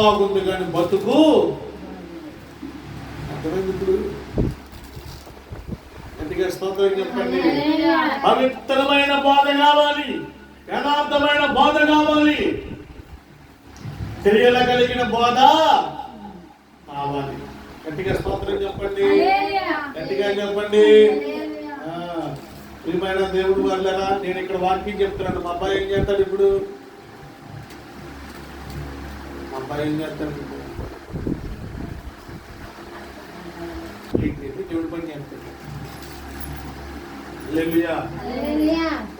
బాగుంది కానీ బతుకు అర్థమైంది. ఇప్పుడు గట్టిగా స్తోత్రం చెప్పండి. పవిత్రమైన బోధ కావాలి, యథార్థమైన బోధ కావాలి, క్రియల కలిగిన బోధ కావాలి. గట్టిగా స్తోత్రం చెప్పండి, గట్టిగా చెప్పండి. ప్రియమైన దేవుడు వల్లరా నేను ఇక్కడ వాక్యం చెప్తున్నాను. మా అబ్బాయి ఏం చేస్తాడు ఇప్పుడు? మా అబ్బాయి ఏం చేస్తాడు ఇప్పుడు? దేవుడి పని చేస్తాడు.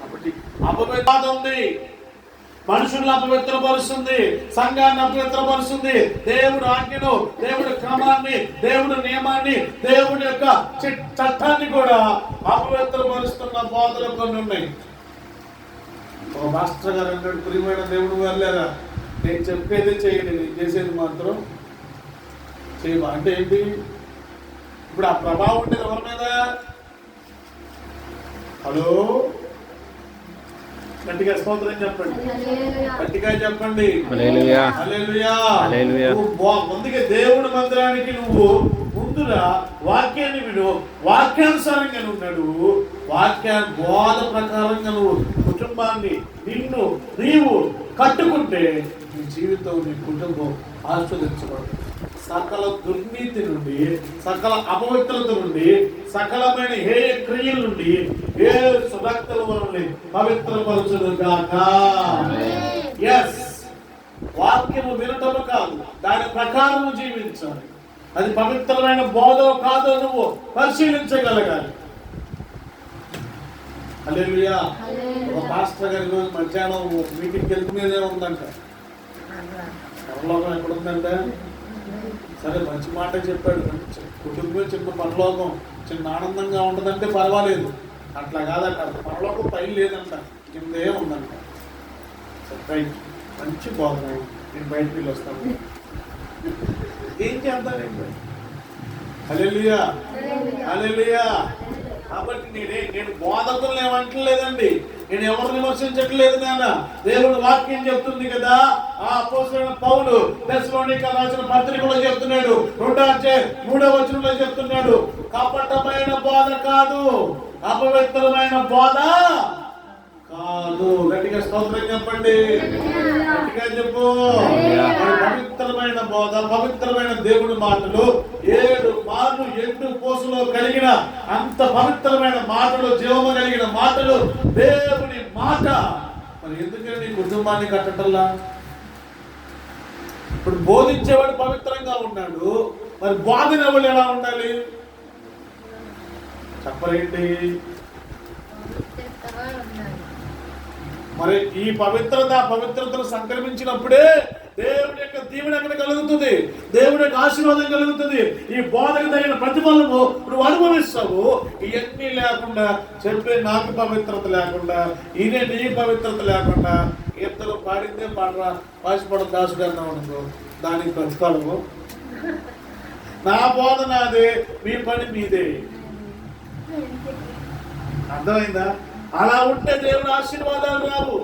కాబట్టి అపవిత్రత ఉంది, మనుషులను అపవిత్రపరుస్తుంది, సంఘాన్ని అపవిత్రపరుస్తుంది. దేవుడు ఆజ్ఞను, దేవుడి క్రమాన్ని, దేవుడి నియమాన్ని, దేవుడి యొక్క చట్టాన్ని కూడా అపవిత్రపరుస్తున్న బోధలు కొన్ని ఉన్నాయి. ఓ మాస్టర్ గారు అన్నాడు, ప్రియమైన దేవుడు వెళ్ళారా నేను చెప్పేది చేయండి, నేను చేసేది మాత్రం చేయవా. అంటే ఏంటి? ఇప్పుడు ఆ ప్రభావం ఉండేది ఎవరి మీద? హలో, గట్టిగా స్తోత్రం చెప్పండి, గట్టిగా చెప్పండి. ముందుగా దేవుడి మందిరానికి నువ్వు ముందుగా వాక్యాన్ని విను, వాక్యానుసారంగా ఉన్నాడు, వాక్య బోధ ప్రకారంగా నువ్వు కుటుంబాన్ని నీవు కట్టుకుంటే నీ జీవితం, నీ కుటుంబం ఆస్వాదించబడు. సకల దుర్నీతి నుండి, సకల అపవిత్రత నుండి, సకలమైన హేయ క్రియల నుండి యేసు రక్తం మనల్ని పవిత్రపరచును గాక. yes, వాక్యము వినటము కాదు, దాని ప్రకారం జీవించాలి. అది పవిత్రమైన బోధ కాదో నువ్వు పరిశీలించగలగాలి. హల్లెలూయా. ఒక పాస్టర్ గారి రోజు మధ్యాహ్నం మీటింగ్కి వెళ్తున్నదే ఉందంట. పరలోకం ఎక్కడ ఉందంటే, సరే మంచి మాట చెప్పాడు, కుటుంబం చిన్న పరలోకం చిన్న ఆనందంగా ఉంటుందంటే పర్వాలేదు. అట్లా కాదంట, పరలోకం పైన లేదంట, కిందే ఉందంట. రైట్, మంచి బోధన. నేను బయటకు వెళ్ళి వస్తాను, ఏం చేద్దానండి. హల్లెలూయా, హల్లెలూయా. కాబట్టి నేను బోధకులను ఏమంటలేదండి, నేను ఎవరిని విమర్శించట్లేదు. నాన్న దేవుడు వాక్యం చెప్తుంది కదా. ఆ అపోస్తలుడైన పౌలు తెస్సలోనికీయులకు రాసిన పత్రికలో చెప్తున్నాడు, 2:3 వచనంలో చెప్తున్నాడు, కపటమైన బోధ కాదు, అపవిత్రమైన బోధ కాదు. గట్టిగా స్తోత్రం చెప్పండి, గట్టిగా చెప్పు. పవిత్రమైన బోధ, పవిత్రమైన దేవుడి మాటలు 7 మార్లు ఎండు పోసులో కలిగిన అంత పవిత్రమైన మాటలు, జీవము కలిగిన మాటలు దేవుడి మాట. మరి ఎందుకంటే నీ కుటుంబాన్ని కట్టటల్లా? ఇప్పుడు బోధించేవాడు పవిత్రంగా ఉన్నాడు, మరి బోధన వాళ్ళు ఎలా ఉండాలి చెప్పలేంటి? మరి ఈ పవిత్రతను సంక్రమించినప్పుడే దేవుడి యొక్క దీవెన అక్కడ కలుగుతుంది, దేవుడి యొక్క ఆశీర్వాదం కలుగుతుంది. ఈ బోధకు తగిన ప్రతిఫలము నువ్వు అనుభవిస్తావు. ఇవన్నీ లేకుండా, చెప్పే నాకు పవిత్రత లేకుండా, ఇదే నీ పవిత్రత లేకుండా, ఇద్దరు పాడిందే పాడరా వాసిపడ దాసుడు అన్నా ఉండదు, దానికి ప్రతిఫలము నా బోధ నాదే, మీ పని మీదే. అర్థమైందా? అలా ఉంటే దేవుడి ఆశీర్వాదాలు రావు,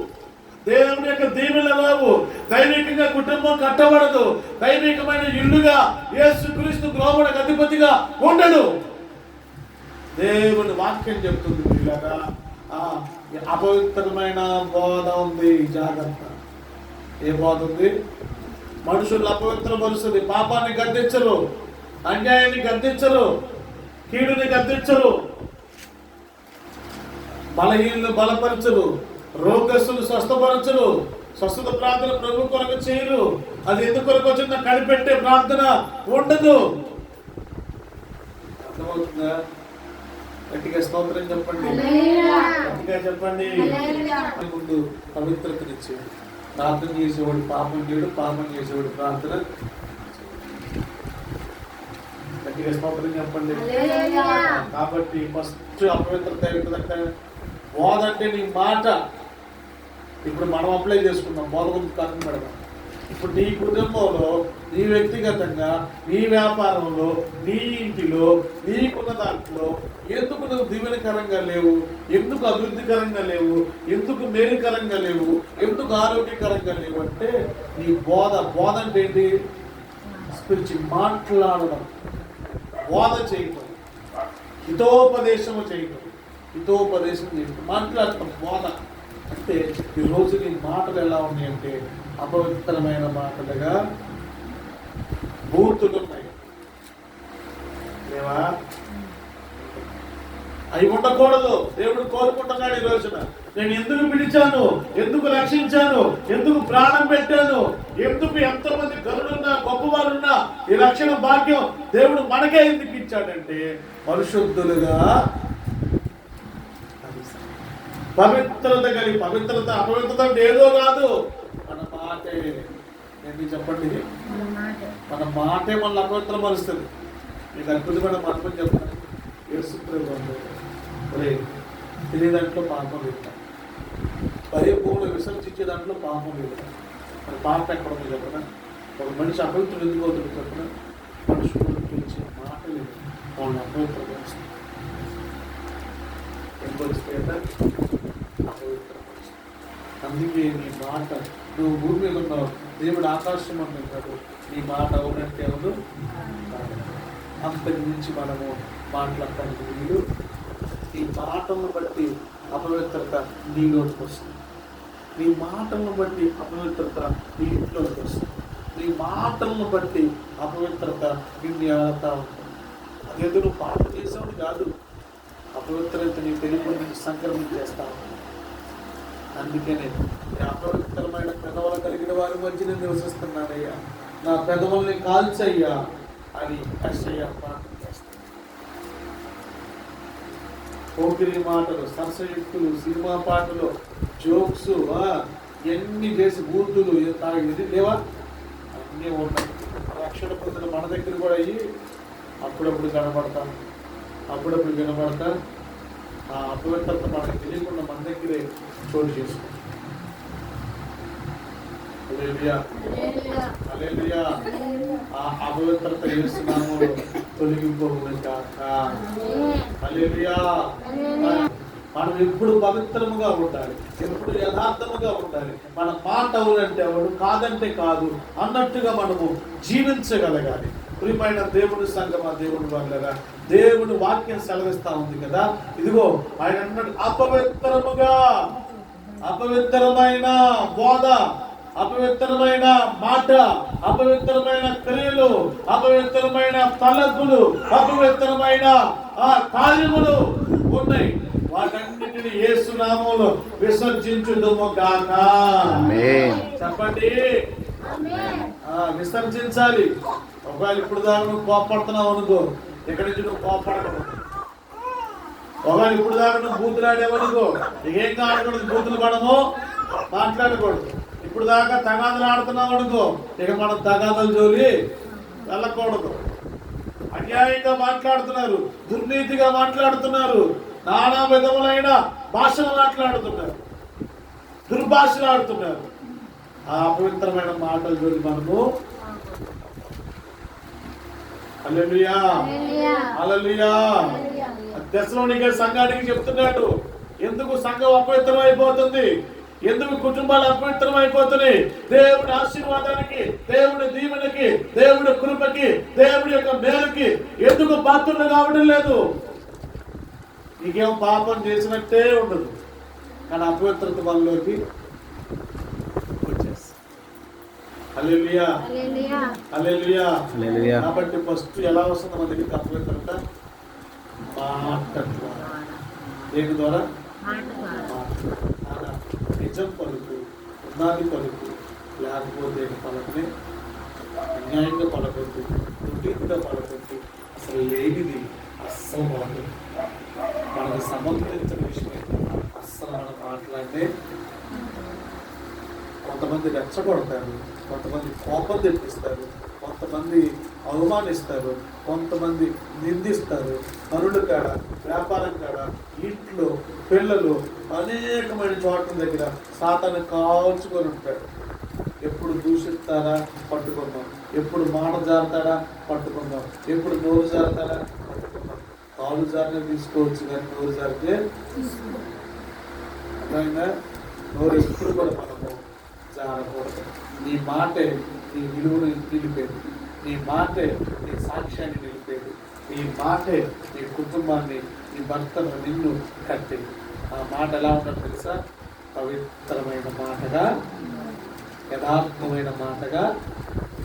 దేవుని యొక్క దీవెనలు రావు, దైవికంగా కుటుంబం కట్టబడదు, దైవికమైన ఇల్లుగా యేసుక్రీస్తు గృహమునకు అధిపతిగా ఉండడు. దేవుని వాక్యం చెప్తుంది పిల్లగా, అపవిత్రమైన బోధ ఉంది, జాగ్రత్త. ఏ బోధ ఉంది? మనుషులు అపవిత్రపరుస్తుంది, పాపాన్ని గద్దించరు, అన్యాయాన్ని గద్దించరు, కీడుని గద్దించరు, బలహీనలు బలపరచరు, రోగస్తులు స్వస్థపరచరు, స్వస్థత ప్రార్థన ప్రభు కొరకు చేయరు. అది ఎందుకు కొరకు వచ్చిందో కనిపెట్టే ప్రార్థన ఉండదు. అర్థమవుతుందా? గట్టిగా స్తోత్రం చెప్పండి, గట్టిగా చెప్పండి. ముందు పవిత్రతనిచ్చి ప్రార్థన చేసేవాడు పాపం చేయడు, పాపం చేసేవాడు ప్రార్థన. గట్టిగా స్తోత్రం చెప్పండి. కాబట్టి ఫస్ట్ అపవిత్రత ఏంటంటే బోధ అంటే నీ మాట. ఇప్పుడు మనం అప్లై చేసుకున్నాం, బోధ గురించి కారణం పెడదాం. ఇప్పుడు నీ కుటుంబంలో, నీ వ్యక్తిగతంగా, నీ వ్యాపారంలో, నీ ఇంటిలో, నీకున్న దాంట్లో ఎందుకు నువ్వు దీవెనకరంగా లేవు? ఎందుకు అభివృద్ధికరంగా లేవు? ఎందుకు మేలుకరంగా లేవు? ఎందుకు ఆరోగ్యకరంగా లేవు అంటే నీ బోధ అంటే ఏంటి? స్పిరిచువల్ మాట్లాడడం, బోధ చేయటం, హితోపదేశం చేయటం, మాట్లాడటం బోధ. అంటే ఈరోజు నీ మాటలు ఎలా ఉన్నాయంటే అపవిత్రమైన మాటలుగా బూతులున్నాయి. లేవా? అవి ఉండకూడదు. దేవుడు కోరుకుంటున్నాడు ఈ రోజున. నేను ఎందుకు పిలిచాను, ఎందుకు రక్షించాను, ఎందుకు ప్రాణం పెట్టాను, ఎందుకు ఎంతమంది గనులున్నా గొప్పవారున్నా ఈ రక్షణ భాగ్యం దేవుడు మనకే ఎందుకు ఇచ్చాడంటే పరిశుద్ధులుగా, పవిత్రత కలిగి. పవిత్రత అపవిత్రత అంటే ఏదో కాదు, మన మాటే. ఏంటి చెప్పండి? మన మాటే మనల్ని అపవిత్రపరుస్తుంది. మీకు అద్భుతమైన మార్గం చెప్తాను. తినే దాంట్లో పాపం లేదు, భూములు విసర్జించే దాంట్లో పాపం లేదు. మన పాపం ఎక్కడ ఉంది చెప్పిన? ఒక మనిషి అపవిత్రుడు ఎందుకు అవుతుంది చెప్పిన? మనుషులు పిలిచే మాట లేదు, వాళ్ళని అపవిత్రపరుస్తుంది. ఎందుకు అందుకే నీ మాట, నువ్వు భూమి మీద ఉన్నావు, దేవుడు ఆకాశం అంటున్నాడు, నీ మాట అవునంటే అవును, అంతకు మించి మనము మాట్లాడటానికి వీలు. నీ మాటలను బట్టి అపవిత్రత నీలోకి వస్తుంది. నీ మాటలను బట్టి అపవిత్రత నీ ఇంట్లోకి వస్తుంది. నీ మాటలను బట్టి అపవిత్రత నిన్ను ఆడుతూ ఉంటుంది. అదేదో నువ్వు పాట చేసావు కాదు, అపవిత్రత నీ తెలియకుండా నీకు సంక్రమించేస్తా ఉంది. అందుకనే అపవిత్రమైన పెదవులు కలిగిన వారి మధ్య నేను నివసిస్తున్నానయ్యా, నా పెదవుల్ని కాల్చయ్యా అని అయ్యా ప్రార్థన చేస్తాను. పోకిరి మాటలు, సరసయుక్తులు, సినిమా పాటలు, జోక్స్ ఎన్ని చేసి బూతులు ఇది లేవా? అన్నీ ఉన్నాయి. రక్షణ పొందిన మన దగ్గర కూడా అయ్యి అప్పుడప్పుడు కనబడతాం, అప్పుడప్పుడు వినబడతా. ఆ అపవిత్రత మనకు తెలియకుండా మన దగ్గరే చోటు చేసుకుంటాం. ఆ అపవిత్రత చేస్తున్నాము తొలగిపోకుండా. మనం ఎప్పుడు పవిత్రముగా ఉండాలి, ఎప్పుడు యథార్థముగా ఉండాలి. మన మాట అవునంటే అవును, కాదంటే కాదు అన్నట్టుగా మనము జీవించగలగాలి. ప్రియమైన దేవుని సంగమా, దేవుని వల్లగా దేవుని వాక్యం సెలవిస్తా ఉంది కదా. ఇదిగో ఆయన అన్నాడు, అపవిత్రమైన బోధ, అపవిత్రమైన మాట, అపవిత్రమైన క్రియలు, అపవిత్రమైన తలంపులు, అపవిత్రమైన కార్యములు ఉన్నాయి. వాటన్నిటిని యేసు నామములో విసర్జించుదుము గాక. చెప్పండి, విసర్జించాలి. ఒకవేళ ఇప్పుడు దాకా నువ్వు కోపడుతున్నావు అనుకో, ఇక్కడి నుంచి నువ్వు కోపడకూడదు. ఒకవేళ ఇప్పుడు దాకా నువ్వు బూతులాడేవనుకో, ఏం ఆడకూడదు, బూతులు పడము, మాట్లాడకూడదు. ఇప్పుడు దాకా తగాదులు ఆడుతున్నావు అనుకో, ఇక మనం తగాదుల జోలి వెళ్ళకూడదు. అన్యాయంగా మాట్లాడుతున్నారు, దుర్నీతిగా మాట్లాడుతున్నారు, నానా విధములైన భాషలు మాట్లాడుతున్నారు, దుర్భాషలు ఆడుతున్నారు. ఆ అపవిత్రమైన మాటలు జోలి మనము హల్లెలూయా హల్లెలూయా. తెస్సలోనికే సంఘానికి చెప్తున్నాడు, ఎందుకు సంఘం అపవిత్రం అయిపోతుంది, ఎందుకు కుటుంబాలు అపవిత్రం అయిపోతున్నాయి. దేవుడి ఆశీర్వాదానికి, దేవుడి దీవెనకి, దేవుడి కృపకి, దేవుడి యొక్క మేలుకి ఎందుకు పాత్రలు కావడం లేదు? నీకేం పాపం చేసినట్టే ఉండదు, కానీ అపవిత్రత వాళ్ళలోకి వచ్చేస్తుంది. హల్లెలూయా హల్లెలూయా హల్లెలూయా. కాబట్టి ఫస్ట్ ఎలా వస్తుంది మన దగ్గరికి అపవిత్రత? మాట ద్వారా. దేని ద్వారా? నిజం పలుకు, ఉన్నది పలుకు, లేకపోతే పలకనే అన్యాయంగా పలకొద్దు, దుర్నీతిగా పలకొద్దు, అసలు లేనిది అస్సలు పలకొద్దు. మనకు సంబంధించిన విషయం అస్సలు మనం మాట్లాడితే కొంతమంది రెచ్చగొడతారు, కొంతమంది కోపం తెప్పిస్తారు, కొంతమంది అవమానిస్తారు, కొంతమంది నిందిస్తారు. పనులు కాడ, వ్యాపారం కాడ, ఇంట్లో, పిల్లలు, అనేకమైన చోట్ల దగ్గర సాతాను కాల్చుకొని ఉంటాడు. ఎప్పుడు దూషిస్తారా పట్టుకుందాం, ఎప్పుడు మాట జారుతాడా పట్టుకుందాం, ఎప్పుడు నోరు జారుతాడా పట్టుకుందాం. కాలు జారినే తీసుకోవచ్చు కానీ నోరు జారితే అర్థమైందా? నోరు ఎప్పుడు కూడా మనము జారకూడదు. నీ మాటే నీ విలువను నిలిపేది, నీ మాటే నీ సాక్ష్యాన్ని నిలిపేది, నీ మాటే నీ కుటుంబాన్ని, నీ భర్తను, నిన్ను కట్టేది. ఆ మాట ఎలా ఉంటుందో తెలుసా? పవిత్రమైన మాటగా, యథార్థమైన మాటగా,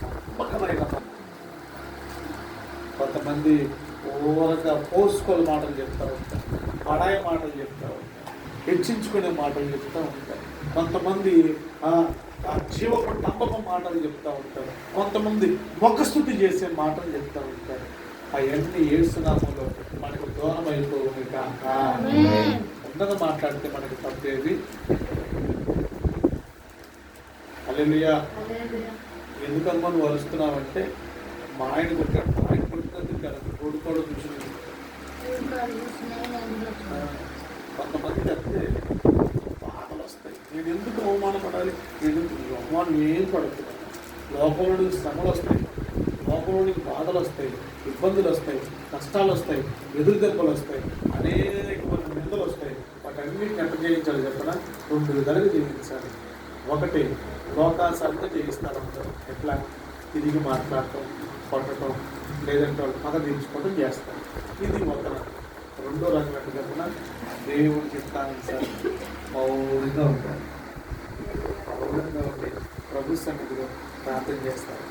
నమ్మకమైన మాట. కొంతమంది ఓరగా పోసుకోలు మాటలు చెప్తూ ఉంటారు, పడాయి మాటలు చెప్తూ ఉంటారు, హెచ్చించుకునే మాటలు చెప్తూ ఉంటారు. కొంతమంది జీవపు నమ్మకం మాటలు చెప్తూ ఉంటారు, కొంతమంది మొక్కస్థుతి చేసే మాటలు చెప్తూ ఉంటారు. అవన్నీ యేసునామములో మనకు దూరం అయిపోయి కాక ఉన్నది మాట్లాడితే మనకి తప్పేది. హల్లెలూయా. ఎందుకమ్మా నువ్వు వరుస్తున్నావంటే మా ఆయన కొట్టాడు, మా ఆయన కొట్టినందుకు కదా కొడుకోవడం చూసింది. కొంతమందికి అంతే బాధలు వస్తాయి. నేను ఎందుకు అవమానపడాలి, నేను అవమానం ఏం పడుతున్నాను. లోపల శ్రమలు వస్తాయి, లోపల బాధలు వస్తాయి, ఇబ్బందులు వస్తాయి, కష్టాలు వస్తాయి, ఎదురు దెబ్బలు వస్తాయి, అనేకమైన నిందలు వస్తాయి. వాటన్నిటిని ఎంత చేయించాలి చెప్పనా? 2 విధాలుగా చేయించాలి. ఒకటి, లోకాసారంగా చేయిస్తారు. ఎట్లా? తిరిగి మాట్లాడటం, కొట్టడం, లేదంటే వాళ్ళు పగ తీర్చుకోవడం చేస్తారు. ఇది ఒక రకం. రెండో రకం ఎట్లా చెప్పిన? దేవుడు చిత్తానుసారం మౌనంగా ఉంటారు, మౌనంగా ఉండి ప్రభు సన్నిధిలో ప్రార్థన చేస్తారు.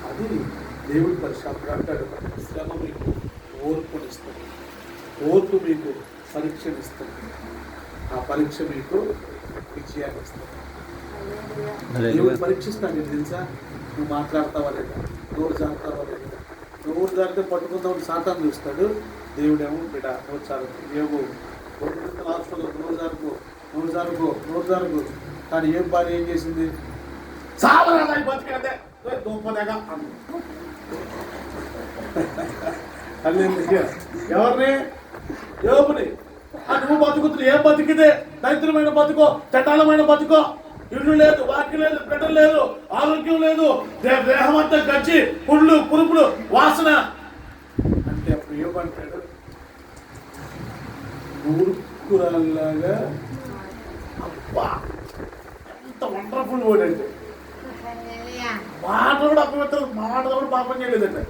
అది దేవుడి పరిశాస్త్రం అంటాడు. శ్రమ మీకు ఓర్పునిస్తుంది, ఓర్పు మీకు పరీక్షనిస్తుంది, ఆ పరీక్ష మీకు విజయాన్ని ఇస్తుంది. దేవుడు పరీక్షిస్తాను. నేను తెలుసా? నువ్వు మాట్లాడతావా లేదా, నోరు జారుతావా లేదా. నోరు జారితే పట్టుకుందామని సాతాను చూస్తాడు. దేవుడేమో బిడ్డ నోరు జారు, ఏమో హాస్పిటల్ నోరు జారుకో, నోరు జారుకో, నోరు జారుకో. కానీ ఏం భార్య ఏం చేసింది? సావరాదా బతికేదే దుంపదేగా అన్న. ఎవరిని? యోబుని. నువ్వు బతుకుతుంది. ఏం బతికిదే? దరిద్రమైన బతుకో, చండాలమైన బతుకో. ఇల్లు లేదు, వాక్యం లేదు, బిడ్డలు లేదు, ఆరోగ్యం లేదు, దేహం అంతా గచ్చి, పుళ్ళు, పురుపులు, వాసన. అంటే అప్పుడు ఏమంటాడు? మూర్ఖురాల్లాగా. అబ్బా ఎంత వండర్ఫుల్ వర్డ్ అంటే. మాట కూడా అపవిత్రం, మాట కూడా పాపం చేయలేదండి.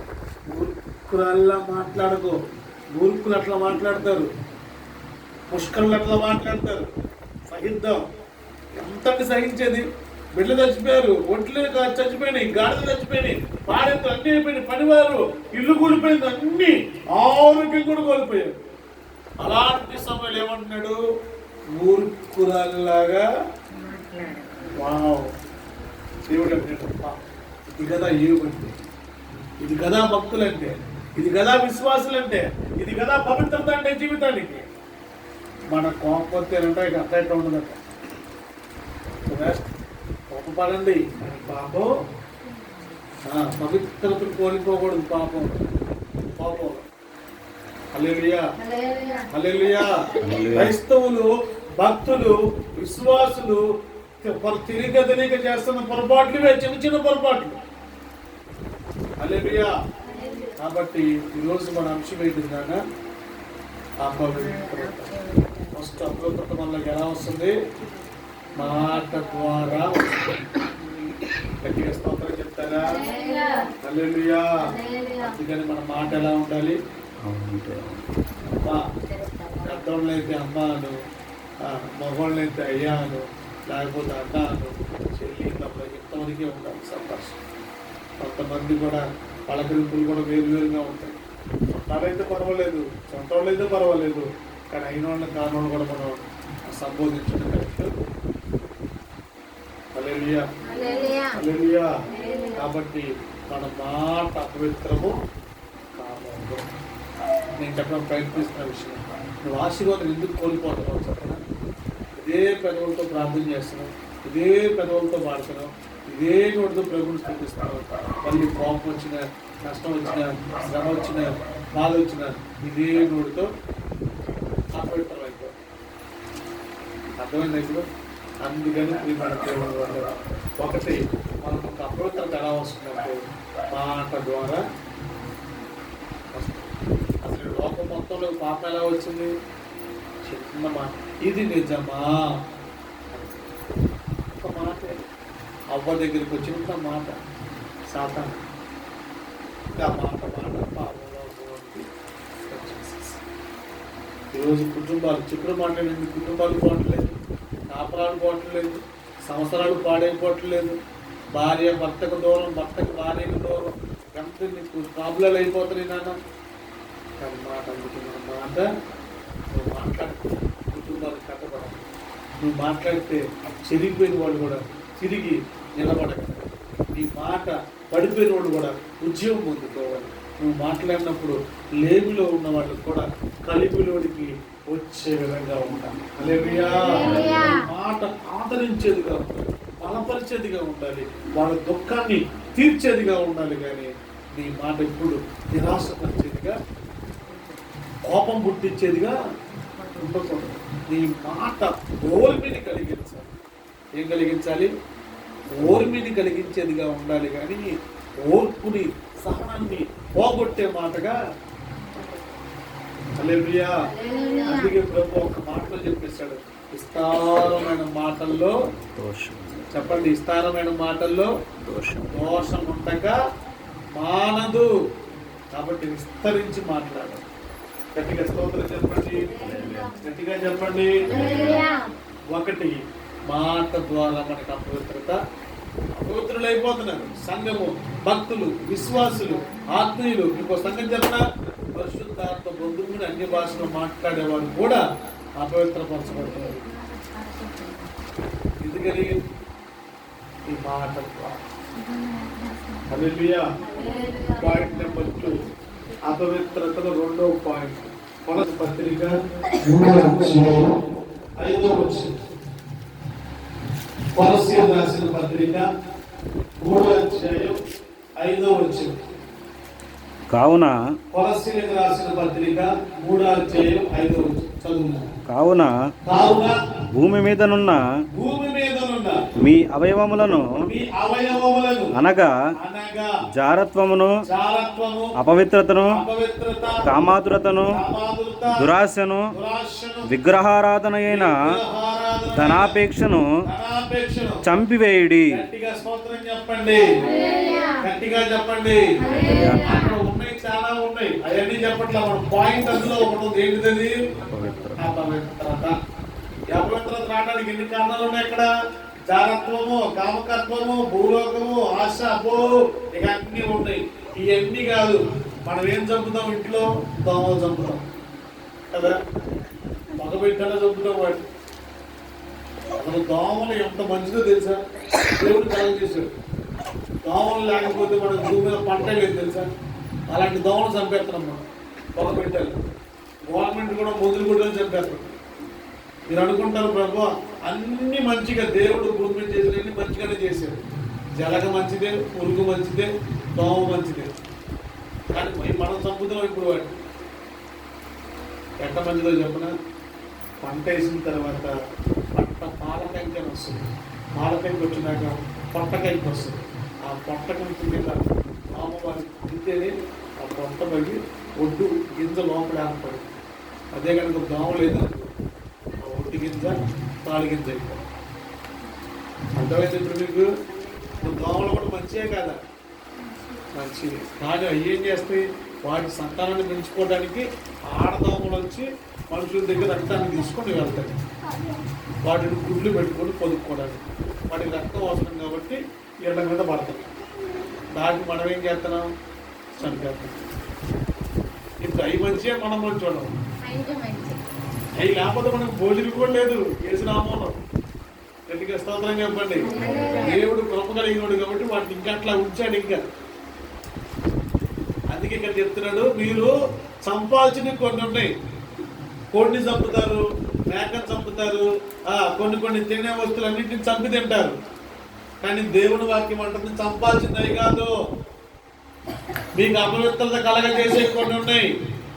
మూర్ఖురాల్లా మాట్లాడకు. మూర్ఖులు అట్లా మాట్లాడతారు, పుష్కరులు అట్లా మాట్లాడతారు. సహిద్దాం. ఎంతండి సహించేది? బిడ్డలు చచ్చిపోయారు, ఒంట్లు చచ్చిపోయినాయి, గాడిదలు చచ్చిపోయినాయి, పాడెత్తు అన్నీ అయిపోయినాయి, పనివారు, ఇల్లు కూలిపోయింది, అన్ని ఆరోగ్యం కూడా కోల్పోయారు. అలాంటి సమయంలో ఏమంటున్నాడు? మూర్ఖురాల్లాగా. వావ్, దేవుడు అంటాడు. ఇది కదా ఏమంటే, ఇది కదా భక్తులంటే, ఇది కదా విశ్వాసులంటే, ఇది కదా పవిత్రత అంటే జీవితానికి. మన కోపంతేనంటే ఇక అట్లా ఎట్లా ఉండదంట. కోపపడండి, పాపం పవిత్రతను కోల్పోకూడదు. పాపం పాపం. హల్లెలూయా, హల్లెలూయా. క్రైస్తవులు, భక్తులు, విశ్వాసులు తెలియక చేస్తున్న పొరపాట్లు, చిన్న చిన్న పొరపాట్లు. హల్లెలూయా. కాబట్టి ఈరోజు మన అంశం ఏంటిందాక అపవిత్రత. ఫస్ట్ అపవిత్రత మనకి ఎలా వస్తుంది? మాట ద్వారా వస్తుంది. గట్టిగా స్తోత్రం చెప్తారా? హల్లెలూయా. అందుకని మన మాట ఎలా ఉండాలి? పెద్దవాళ్ళు అయితే అమ్మాను, మగవాళ్ళు అయితే అయ్యాను, లేకపోతే అన్నాను, చెల్లి, తప్ప ఇంతమందికే ఉండాలి సంభాషణ. కొంతమంది కూడా పలకరింపులు కూడా వేరువేరుగా ఉంటాయి. చుట్టాలైతే పర్వాలేదు, సొంత వాళ్ళు అయితే పర్వాలేదు, కానీ అయిన వాళ్ళని కాని వాళ్ళు కూడా మనం సంబోధించడం కరెక్ట్. హల్లెలూయా, హల్లెలూయా. కాబట్టి మన మాట అపవిత్రము కాదు. నేను చెప్పడం ప్రయత్నిస్తున్న విషయం, నువ్వు ఆశీర్వాదం ఎందుకు కోల్పోతున్నావు చెప్పనా? ఇదే పెదవులతో ప్రార్థన చేస్తున్నావు, ఇదే పెదవులతో పాడుతున్నావు, ఇదే నోటితో ప్రభువుని స్థుతిస్తున్నావు. మళ్ళీ కోపం వచ్చిన, కష్టం వచ్చిన, శ్రమ వచ్చిన, బాధ వచ్చిన ఇదే నోటితో అపవిత్రమైపో. అర్థమైంది ఇప్పుడు? అందుకని ప్రియమైన దేవుని వల్ల ఒకటి మనకు ఒక అపవిత్రత ఎలా వస్తుందంటే మాట ద్వారా వస్తుంది. అసలు లోకం మొత్తంలో పాపం ఎలా వచ్చింది? చిన్న మాట, ఇది నిజమా? ఒక మాట అవ్వ దగ్గరికి వచ్చిన మాట సాతాను ఆ మాట పాపంలో ఈరోజు కుటుంబాలు చిక్కుడు మాట్లాడింది, కుటుంబాలు పోవట్లేదు, కాపురాలు పోవట్లేదు, సంవత్సరాలు పాడైపోవట్లేదు, భార్య భర్తకు దూరం, భర్తకు భార్యకు దూరం, ఎంత నీకు ప్రాబ్లాలు అయిపోతున్నాయి నాన్న. కానీ మాట అందుకున్న మాట నువ్వు మాట్లాడితే కుటుంబాలు కట్టబడాలి. నువ్వు మాట్లాడితే చెరిగిపోయిన వాళ్ళు కూడా తిరిగి నిలబడగలరు. నీ మాట పడిపోయిన వాళ్ళు కూడా ఉద్యోగం పొందుకోవాలి. నువ్వు మాట్లాడినప్పుడు లేమిలో ఉన్న వాళ్ళు కూడా కలిపిలోనికి వచ్చే విధంగా ఉంటాను. హల్లెలూయా. మాట ఆదరించేదిగా ఉండాలి, బలపరిచేదిగా ఉండాలి, వాళ్ళ దుఃఖాన్ని తీర్చేదిగా ఉండాలి. కానీ నీ మాట ఎప్పుడు నిరాశపరిచేదిగా, కోపం పుట్టించేదిగా ఉండకూడదు. నీ మాట ఓర్మిని కలిగించాలి. ఏం కలిగించాలి? ఓర్మిని కలిగించేదిగా ఉండాలి. కానీ ఓర్పుని, సహనాన్ని పోగొట్టే మాటగా. హల్లెలూయా. అందుకే ప్రభు ఒక మాటలో చెప్పేశాడు, విస్తారమైన మాటల్లో చెప్పండి, విస్తారమైన మాటల్లో దోషం ఉండగా మానదు. కాబట్టి విస్తరించి మాట్లాడాలి. గట్టిగా స్తోత్రం చెప్పండి, గట్టిగా చెప్పండి. ఒకటి, మాట ద్వారా మనకు అపవిత్రులు అయిపోతున్నారు. సంఘము, భక్తులు, విశ్వాసులు, ఆత్మీయులు. ఇంకో సంఘం చెప్పిన పరిశుద్ధాత్మ బంధువుని అన్య భాషలో మాట్లాడేవారు కూడా అపవిత్రపరచబడుతున్నారు. ఎందుకని? ఈ మాట ద్వారా. హల్లెలూయా. పాయింట్ నెంబర్ 2, అపవిత్రతలో రెండవ పాయింట్. కొలస్సీ పత్రిక 3:5. కొలస్సీ రాసిన పత్రిక 3:5. కావున కొలస్సీలకు రాసిన పత్రిక 3:5 చదువు. కావున భూమి మీదనున్న మీ అవయవములను అనగా జారత్వమును, అపవిత్రతను, కామాతురతను, దురాశను, విగ్రహారాధన అయిన ధనాపేక్షను చంపివేయుడి. గట్టిగా చెప్పండి. అక్కడ ఉన్నాయి, చాలా ఉన్నాయి, అవన్నీ చెప్పట్లా. మన పాయింట్ అందులో ఒకటి ఉంది. ఏంటిది? అపవిత్రత. అపవిత్రత రావడానికి ఎన్ని కారణాలు ఉన్నాయి అక్కడ? జారత్వము, కామకత్వము, భూలోకము, ఆశ, అపో, ఇక అన్ని ఉన్నాయి. ఇవన్నీ కాదు, మనం ఏం చంపుతాం? ఇంట్లో దోమలు చంపుతాం కదా, మగబిడ్డలో చంపుతాం వాటి. అసలు దోమలు ఎంత మంచిదో తెలుసా? దేవుడు కలుగ చేశాడు. దోమలు లేకపోతే మనకు భూమి మీద పంట లేదు తెలుసా? అలాంటి దోమలు చంపేస్తున్నాం మనం, మగబిడ్డలు. గవర్నమెంట్ కూడా మొదలు కూడా చంపేస్తాం. మీరు అనుకుంటారు ప్రభు అన్ని మంచిగా, దేవుడు భూమి మీద చేసినన్ని మంచిగానే చేశాడు. జలగ మంచిదే, పురుగు మంచిదే, దోమ మంచిదే. కానీ మనం చంపుతున్నాం ఇప్పుడు వాటి. ఎట్ట మంచిదో చెప్పిన, పంట వేసిన తర్వాత పాలకంకి వస్తుంది. పాలకంకి వచ్చినాక పొట్టకంకి వస్తుంది. ఆ పొట్టకంకి మీద దోమ వారి తింటేనే ఆ పొట్ట పగి ఒడ్డు గింజ లోపల ఏర్పడి, అదే కనుక దోమ లేదు ఆ ఒడ్డు గింజ తాళి గింజ అయిపోయి. అర్థమైంది ఇప్పుడు మీకు? దోమలు కూడా మంచివే కదా, మంచిది. కానీ అవి ఏం చేస్తాయి? వాటి సంతానాన్ని పెంచుకోవడానికి ఆడదోమలు వచ్చి మనుషుల దగ్గర రక్తాన్ని తీసుకొని వెళ్తాయి. వాటిని గుడ్లు పెట్టుకొని పొదుపుకోవడానికి. వాటికి రక్తం అవసరం కాబట్టి ఇళ్ళ మీద పడతాయి. దానికి మనం ఏం చేస్తున్నాం? చనిపోతాం. ఇప్పుడు అవి మంచిగా మనం మంచి చూడడం. అవి లేకపోతే మనకు భోజనం కూడా లేదు. కేసునామం గట్టిగా స్తోత్రం చెప్పండి. దేవుడు కృప కలిగినాడు కాబట్టి వాటిని ఇంకా అట్లా ఉంచాడు. ఇంకా అందుకే ఇక్కడ చెప్తున్నాడు, మీరు చంపాల్సినవి కొన్ని ఉన్నాయి. కోడిని చంపుతారు, మేకను చంపుతారు, కొన్ని తినే వస్తువులన్నింటిని చంపి తింటారు. కానీ దేవుని వాక్యం అంటుంది చంపాల్సింది కాదు, మీకు అపవిత్రత కలగజేసే కొన్ని ఉన్నాయి.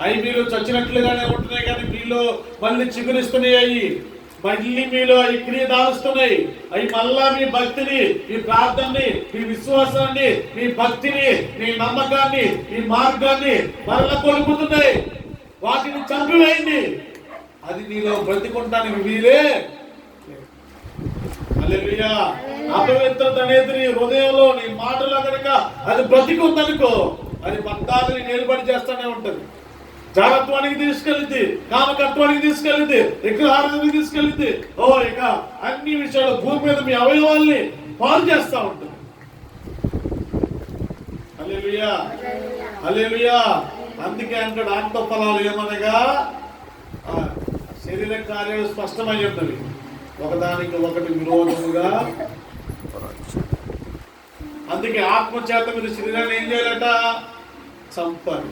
అవి మీరు చచ్చినట్లుగానే ఉంటున్నాయి, కానీ మీలో మళ్ళీ చిగురిస్తున్నాయి. మళ్ళీ మీలో ఈ క్రియ దాలుస్తున్నాయి. అవి మళ్ళా మీ భక్తిని, మీ ప్రార్థనని, మీ విశ్వాసాన్ని, మీ భక్తిని, మీ నమ్మకాన్ని, మీ మార్గాన్ని మరలా కొలుపుతున్నాయి. వాటిని చంపివేయండి. అది నీలో బ్రతికుంటానికి వీలే. హల్లెలూయా. అపవిత్రత అనేది నీ హృదయంలో, నీ మాటలో కనుక అది బ్రతికుందనుకో, అది భక్తాలని నిలబడి చేస్తూనే ఉంటది. జాగ్రత్తవానికి తీసుకెళ్తుంది, కామకత్వానికి తీసుకెళ్తుంది, విగ్రహారాధనకి తీసుకెళ్తుంది. ఇక అన్ని విషయాలు భూమి మీద మీ అవయవాల్ని పాలు చేస్తా ఉంటుంది. హల్లెలూయా, హల్లెలూయా. అందుకే అంటాడు ఆత్మ ఫలాలు ఏమనగా శరీర కార్యాలు స్పష్టమై ఉన్నవి, ఒకదానికి ఒకటి విరోధముగా. అందుకే ఆత్మ చేత మీరు శరీరాన్ని ఏం చేయాలట? చంపాలి.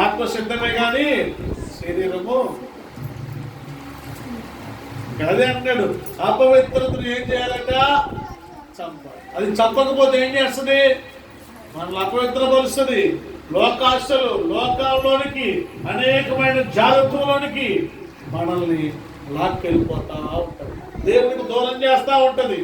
ఆత్మ సిద్ధమే కానీ శరీరము అదే అంటాడు. అపవిత్రతను ఏం చేయాలట? చంపాలి. అది చంపకపోతే ఏం చేస్తుంది? మనల్ని అపవిత్రపరుస్తుంది. లోకాశలు, లోకాల్లోనికి, అనేకమైన జాగ్రత్తలోనికి మనల్ని లాక్కెళ్ళిపోతా ఉంటది. దేవునికి దూరం చేస్తా ఉంటది.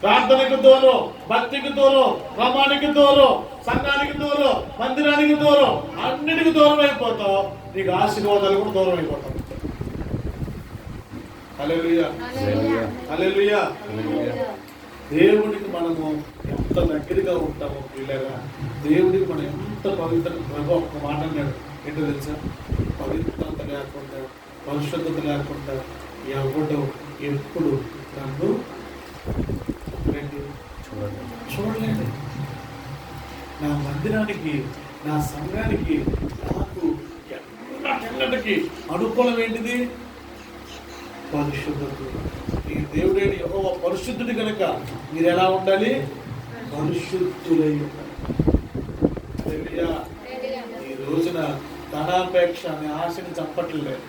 ప్రార్థనకు దూరం, భక్తికి దూరం, క్రమానికి దూరం, సంఘానికి దూరం, మందిరానికి దూరం, అన్నిటికి దూరం అయిపోతావు. నీకు ఆశీర్వాదాలు కూడా దూరం అయిపోతావు. హల్లెలూయా, హల్లెలూయా. దేవుడికి మనము ఎంత దగ్గరగా ఉంటామో పిల్లగా, దేవుడికి మనం ఎంత పవిత్ర. ఒక మాట అన్నాడు, ఏంటో తెలుసా? పవిత్రత లేకుండా, పరిశుద్ధత లేకుండా ఎవడు ఎప్పుడు నన్ను చూడలేండి. నా మందిరానికి, నా సంఘానికి, నాకు ఎన్నటికి అనుకూలం ఏంటిది? పరిశుద్ధత. ఈ దేవుడైన యెహోవా పరిశుద్ధుడు కనుక మీరు ఎలా ఉండాలి? పరిశుద్ధులై ఉండాలి. ఈ రోజున ధనాపేక్ష అనే ఆశని చంపట్లేదు,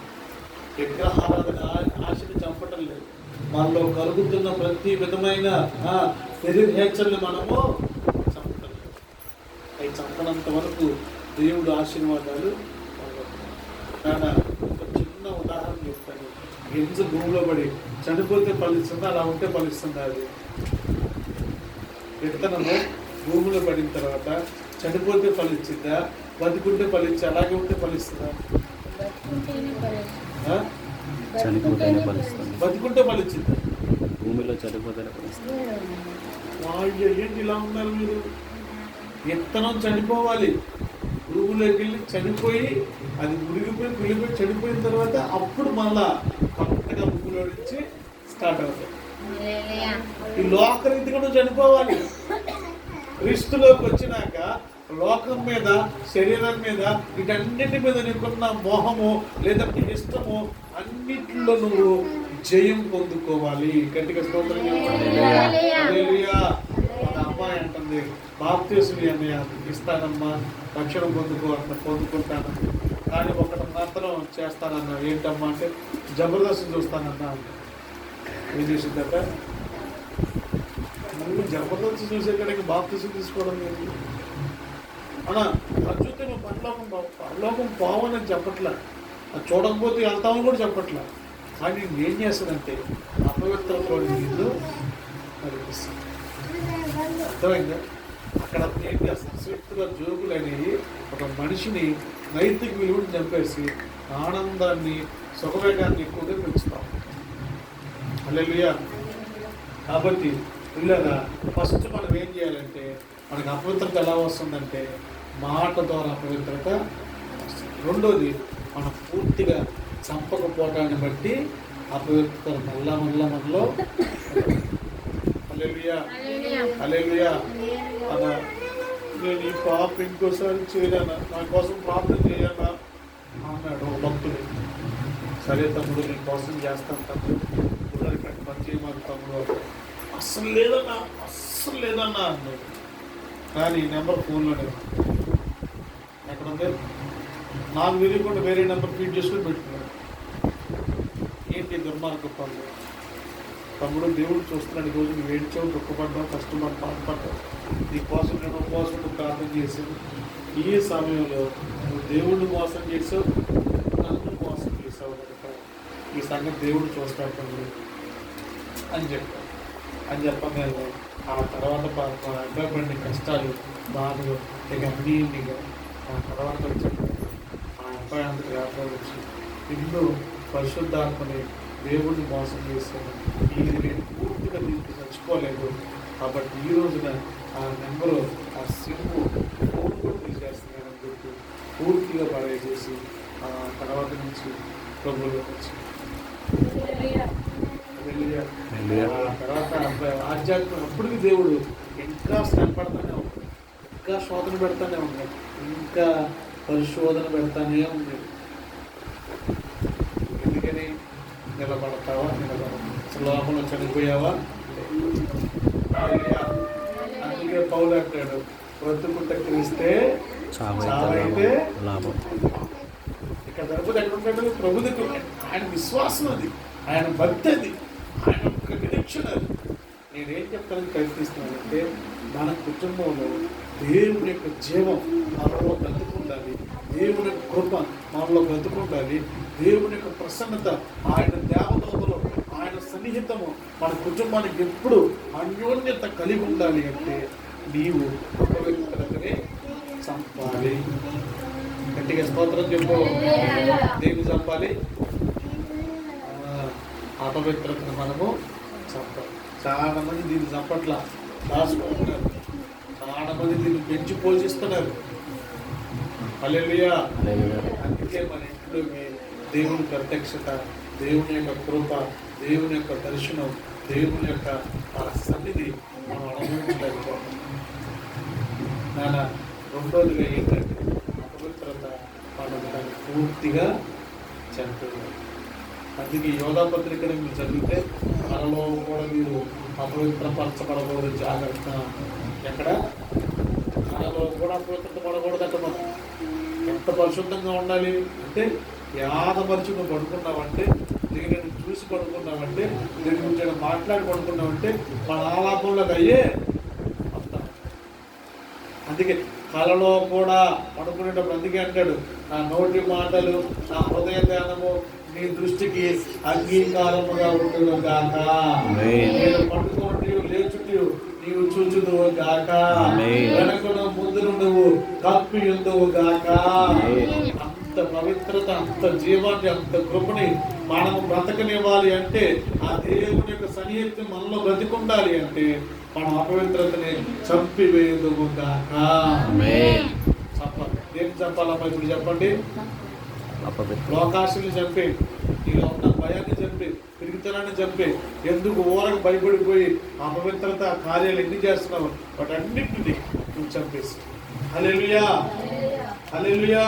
విగ్రహారాధన ఆశని చంపటం లేదు. మనలో కలుగుతున్న ప్రతి విధమైన శరీరేచ్ఛల్ని మనము చంపటం లేదు. అవి చంపనంత వరకు దేవుడు ఆశీర్వాదాలు. ఒక చిన్న ఉదాహరణ చెప్తాను. గింజ భూమిలో పడి చనిపోతే ఫలిస్తుందా? అలా ఉంటే ఫలిస్తుందా? అది విత్తనము భూమిలో పడిన తర్వాత చనిపోతే ఫలించిందా? బతికుంటే ఫలించి అలాగే ఉంటే ఫలిస్తుందా? బతికుంటే ఫలించిందా? భూమిలో చనిపోతేనే ఫలిస్తుంది. ఏంటి ఇలా ఉన్నారు మీరు? విత్తనం చనిపోవాలి, భూమిలోకి వెళ్ళి చనిపోయి అది మురిగిపోయి కులిపోయి చనిపోయిన తర్వాత అప్పుడు మళ్ళా కరెక్ట్గా భూమిలో నుంచి స్టార్ట్ అవుతాయి. ఈ లోకరీతి కూడా చనిపోవాలి. క్రీస్తులోకి వచ్చినాక లోకం మీద, శరీరం మీద, వీటన్నిటి మీద నీకున్న మోహము లేదంటే ఇష్టము అన్నిటిలో నువ్వు జయం పొందుకోవాలి. గట్టిగా స్తోత్రం చెప్పండి. ఒక అమ్మాయి అంటుంది, బాప్తీసుని అన్నయ్య ఇస్తానమ్మా, రక్షణ పొందుకుంటాను, కానీ ఒకటి మాత్రం చేస్తానన్నా. ఏంటమ్మా అంటే జబర్దస్త్ చూస్తానన్నా. ఏం చేసిందట? నువ్వు జబర్దస్త్ చూసే కనుక బాప్తీసు తీసుకోవడం లేదు అన్నా. అది చూస్తే నువ్వు పరలోకం పోవని చెప్పట్లా, అది చూడకపోతే వెళ్తామని కూడా చెప్పట్లా. కానీ ఏం చేస్తుందంటే అపవిత్రతలో నీళ్ళు నడిపిస్తుంది. అర్థమైందా? అక్కడ ఏం చేస్తుంది? స్విఫ్ట్గా జోకులు అనేవి ఒక మనిషిని నైతిక విలువని చంపేసి ఆనందాన్ని, సుఖవేగాన్ని ఎక్కువగా పెంచుతాం. హల్లెలూయా. కాబట్టి పిల్లగా ఫస్ట్ మనం ఏం చేయాలంటే, మనకు అపవిత్రత ఎలా వస్తుందంటే మాట ద్వారా అపవిత్రత వస్తుంది. రెండోది, మనం పూర్తిగా చంపకపోవటాన్ని బట్టి అపవిత్రత మనలో హల్లెలూయా, హల్లెలూయా. అలా నేను ఈ పాప ఇంకోసారి చేయలేనా, నా కోసం ప్రార్థన చేయాలా అన్నాడు ఒక భక్తుడు. సరే తమ్ముడు, నీ కోసం చేస్తాను తమ్ముడు, ఇక్కడ పని చేయమని తమ్ముడు. అస్సలు లేదన్నా అన్నాడు. కానీ నెంబర్ ఫోన్లోనే ఎక్కడ ఉంది? నాకు తెలియకుండా వేరే నెంబర్ ఫీడ్ చేసుకుని పెట్టుకున్నాడు. ఏంటి దుర్మార్గ పనులు? తమ్ముడు, దేవుడు చూస్తున్నాడు. ఈరోజు నువ్వు ఏడ్చావు, దుఃఖపడ్డావు, కష్టపడ్డావు, బాధపడ్డావు. నీ కోసం నేను ఉపవాసం ప్రార్థన చేశాను. ఈ సమయంలో నువ్వు దేవుడిని మోసం చేసావు, నన్ను మోసం చేసావు కనుక ఈ సంగతి దేవుడు చూస్తాడు తమ్ముడు అని చెప్పాడు. అని చెప్పగానే ఆ తర్వాత అబ్బాయి పడిన కష్టాలు బాధలు ఇక అన్నీ ఆ తర్వాత వచ్చాడు ఆ అబ్బాయి అంతకు వ్యాపారం వచ్చి ఇల్లు పరిశుద్ధాత్మని దేవుడిని మోసం చేశాను, ఇది నేను పూర్తిగా దీనికి చచ్చిపోలేదు కాబట్టి ఈ రోజున ఆ నెంబరు ఆ సిమ్ము ఫోన్ కూడా తీసేస్తున్నానని చెప్పి పూర్తిగా పడేసేసి ఆ తర్వాత నుంచి ప్రభువులో వచ్చి ఆ తర్వాత ఆధ్యాత్మిక అప్పటికి దేవుడు ఇంకా శ్రమపడతానే ఉన్నాడు, ఇంకా శోధన పెడతానే ఉన్నాడు, ఇంకా పరిశోధన పెడతానే ఉంది. ఎందుకని నిలబడతావా లోపల చనిపోయావా? అందుకే పౌలు అంటాడు బ్రతుకుంట క్రీస్తే చావైతే లాభం. ఇక్కడ దొరకదు ఎక్కడ ఉంటాడు ప్రభు దగ్గర. ఆయన విశ్వాసం అది, ఆయన భక్తి అది, ఆయన ఒక నిరీక్షణ అది. నేనేం చెప్తానని ప్రయత్నిస్తున్నానంటే మన కుటుంబంలో దేవుని యొక్క జీవం మనలో బ్రతుకుండాలి, దేవుని యొక్క కృప మనలో బ్రతుకుండాలి, దేవుని యొక్క ప్రసన్నత, ఆయన దేవతలో ఆయన సన్నిహితము మన కుటుంబానికి ఎప్పుడు అన్యోన్యత కలిగి ఉండాలి అంటే నీవు అపవిత్రతని చంపాలి. గట్టిగా స్తోత్రం చెప్పు. దేన్ని చంపాలి? అపవిత్రతను మనము చంపాలి. చాలా మంది దీన్ని చంపట్లా, దాచుకుంటున్నారు. చాలా మంది దీన్ని పెంచి పోషిస్తున్నారు. హల్లెలూయా. అందుకే మన ఇంట్లోకి దేవుని ప్రత్యక్షత, దేవుని యొక్క కృప, దేవుని యొక్క దర్శనం, దేవుని యొక్క సన్నిధి మనం అనుభవించలేకపోతాం. నాన్న రెండోదిగా ఏంటంటే అపవిత్రత మనం దాన్ని పూర్తిగా చంపుతుంది. అందుకే యోధా పత్రికను మీరు చదివితే మనలో కూడా మీరు అపవిత్రపరచబడకూడదు, జాగ్రత్త. ఎక్కడ మనలో కూడా అపవిత్రత పడకూడదంట. మనం ఎంత పరిశుద్ధంగా ఉండాలి అంటే యాదపరిచి నువ్వు పడుకున్నావంటే, దీన్ని చూసి పడుకున్నావంటే, దీని గురించి మాట్లాడి పడుకున్నావంటే మన ఆలాపంలోకి అయ్యే వస్తాం. అందుకే కళలో కూడా పడుకునేటప్పుడు అందుకే అంటాడు నా నోటి మాటలు నా హృదయ ధ్యానము నీ దృష్టికి అంగీకారముగా ఉండును గాక. నేను పడుకోండి లేచుటి నీవు చూచుదువు గాక, వెనకను ముందును నువ్వు కప్పి ఉందువు గాక. అంత పవిత్రత, అంత జీవాన్ని, అంత కృపని మనము బ్రతకనివ్వాలి అంటే, ఆ దేవుని యొక్క సన్నిహితం మనలో బ్రతికుండాలి అంటే మనం అపవిత్రతని చంపివేయుదుము గాక. చెప్పాలి. ఏం చెప్పాలమ్మా ఇప్పుడు చెప్పండి? లోకాశని చంపి, నీలో ఉన్న భయాన్ని చంపి, పిరిగితనాన్ని చంపి, ఎందుకు ఊరకు భయపడిపోయి అపవిత్రత కార్యాలు ఎన్ని చేస్తున్నావు వాటన్నిటిని నువ్వు చంపేసి. హల్లెలూయా, హల్లెలూయా.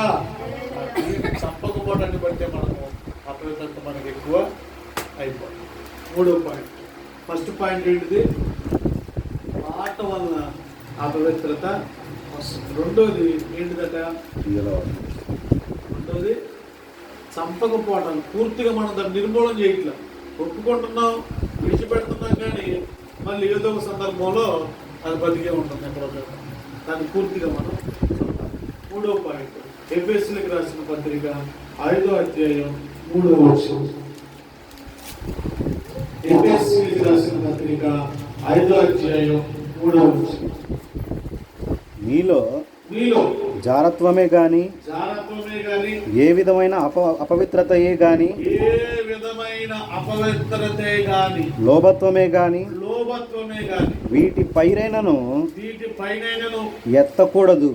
చంపకపోవడాన్ని బట్టే మనము అపవిత్రత మనకి ఎక్కువ అయిపోయింది. మూడో పాయింట్. ఫస్ట్ పాయింట్ ఏంటిది? మాట వలన అపవిత్రత. రెండోది ఏంటిదట? రెండోది చంపకపోవడం. పూర్తిగా మనం దాన్ని నిర్మూలన చేయట్లా, ఒప్పుకుంటున్నాం, విడిచిపెడుతున్నాం, కానీ మళ్ళీ ఏదో ఒక సందర్భంలో అది బతికే ఉంటుంది ఎక్కడో. దాన్ని పూర్తిగా మనం. మూడో పాయింట్ ఎఫెసీయులకు రాసిన పత్రిక 5వ అధ్యాయం 3వ వచనం. ఎఫెసీయులకు రాసిన పత్రిక 5వ అధ్యాయం 3వ వచనం. మీలో జారత్వమే గాని ఏ విధమైన అపవిత్రతయే గాని లోభత్వమే గాని వీటి పైరైనను ఎత్తకూడదు,